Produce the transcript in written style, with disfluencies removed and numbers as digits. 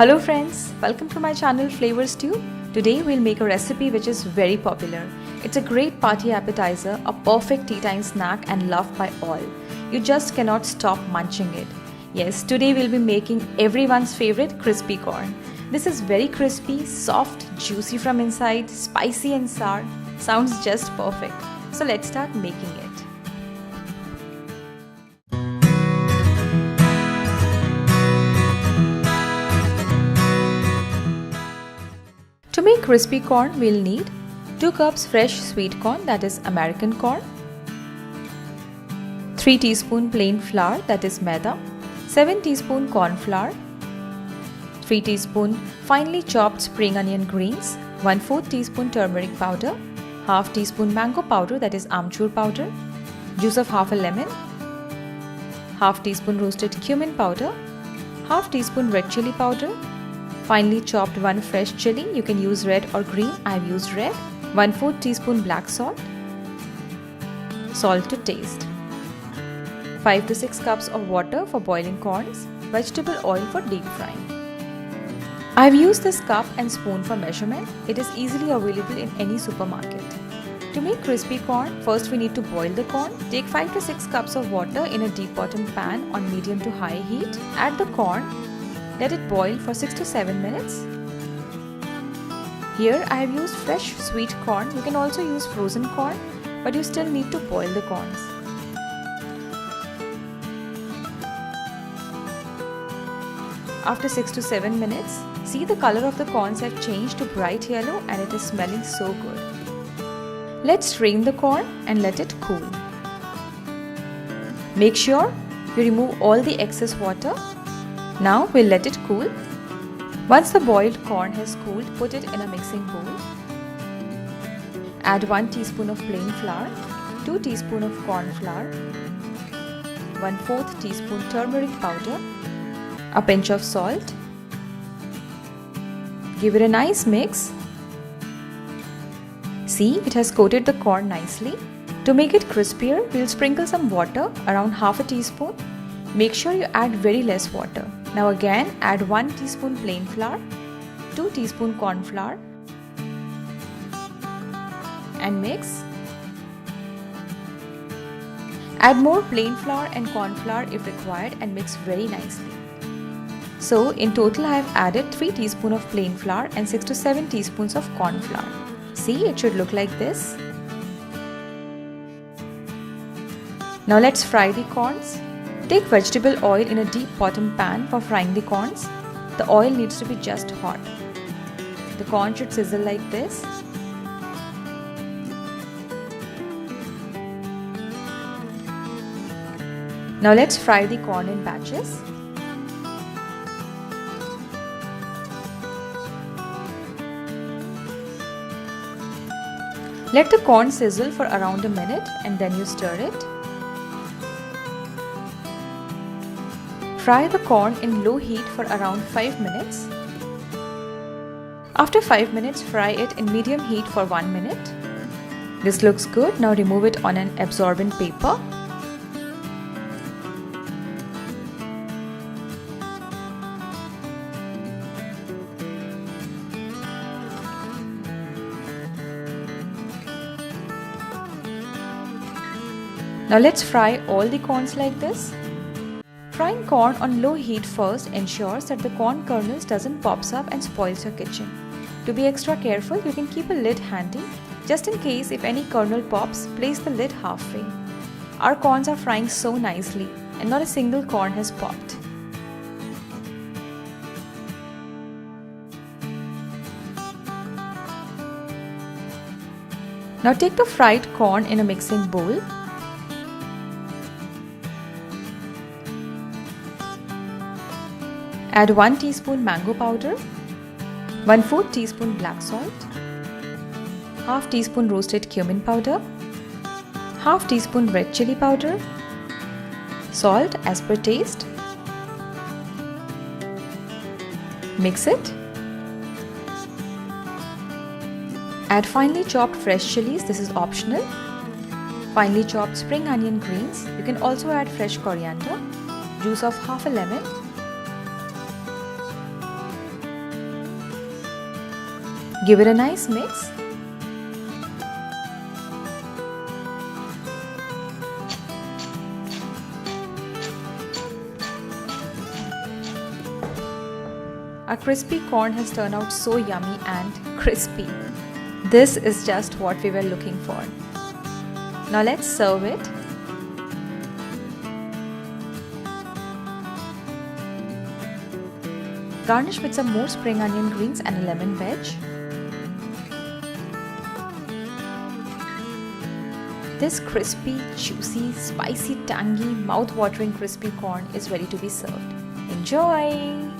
Hello friends, welcome to my channel Flavor Stew. Today we'll make a recipe which is very popular. It's a great party appetizer, a perfect tea time snack and loved by all. You just cannot stop munching it. Yes, today we'll be making everyone's favorite crispy corn. This is very crispy, soft, juicy from inside, spicy and sour. Sounds just perfect. So let's start making it. To make crispy corn, we'll need 2 cups fresh sweet corn, that is American corn, 3 teaspoon plain flour, that is maida, 7 teaspoon corn flour, 3 teaspoon finely chopped spring onion greens, 1/4 teaspoon turmeric powder, half teaspoon mango powder, that is amchur powder, juice of half a lemon, half teaspoon roasted cumin powder, half teaspoon red chili powder, finely chopped 1 fresh chili, you can use red or green, I've used red, 1/4 teaspoon black salt, salt to taste, 5 to 6 cups of water for boiling corns, vegetable oil for deep frying. I've used this cup and spoon for measurement. It is easily available in any supermarket. To make crispy corn, first we need to boil the corn. Take 5 to 6 cups of water in a deep bottom pan on medium to high heat. Add the corn. Let it boil for 6 to 7 minutes. Here I have used fresh sweet corn. You can also use frozen corn, but you still need to boil the corns. After 6 to 7 minutes, see the color of the corns have changed to bright yellow and it is smelling so good. Let's strain the corn and let it cool. Make sure you remove all the excess water. Now we'll let it cool. Once the boiled corn has cooled, put it in a mixing bowl. Add 1 teaspoon of plain flour, 2 teaspoons of corn flour, 1/4 teaspoon turmeric powder, a pinch of salt. Give it a nice mix. See, it has coated the corn nicely. To make it crispier, we'll sprinkle some water, around half a teaspoon. Make sure you add very less water. Now again add 1 teaspoon plain flour, 2 teaspoon corn flour and mix. Add more plain flour and corn flour if required and mix very nicely. So in total I have added 3 teaspoons of plain flour and 6 to 7 teaspoons of corn flour. See, it should look like this. Now let's fry the corns. Take vegetable oil in a deep bottom pan for frying the corns. The oil needs to be just hot. The corn should sizzle like this. Now let's fry the corn in batches. Let the corn sizzle for around a minute and then you stir it. Fry the corn in low heat for around 5 minutes. After 5 minutes, fry it in medium heat for 1 minute. This looks good. Now remove it on an absorbent paper. Now let's fry all the corns like this. Frying corn on low heat first ensures that the corn kernels doesn't pops up and spoils your kitchen. To be extra careful, you can keep a lid handy. Just in case if any kernel pops, place the lid halfway. Our corns are frying so nicely and not a single corn has popped. Now take the fried corn in a mixing bowl. Add 1 teaspoon mango powder, 1/4 teaspoon black salt, half teaspoon roasted cumin powder, half teaspoon red chili powder, salt as per taste. Mix it. Add finely chopped fresh chilies, this is optional. Finely chopped spring onion greens, you can also add fresh coriander, juice of half a lemon, Give it a nice mix. Our crispy corn has turned out so yummy and crispy. This is just what we were looking for. Now let's serve it. Garnish with some more spring onion greens and a lemon wedge. This crispy, juicy, spicy, tangy, mouth-watering crispy corn is ready to be served. Enjoy!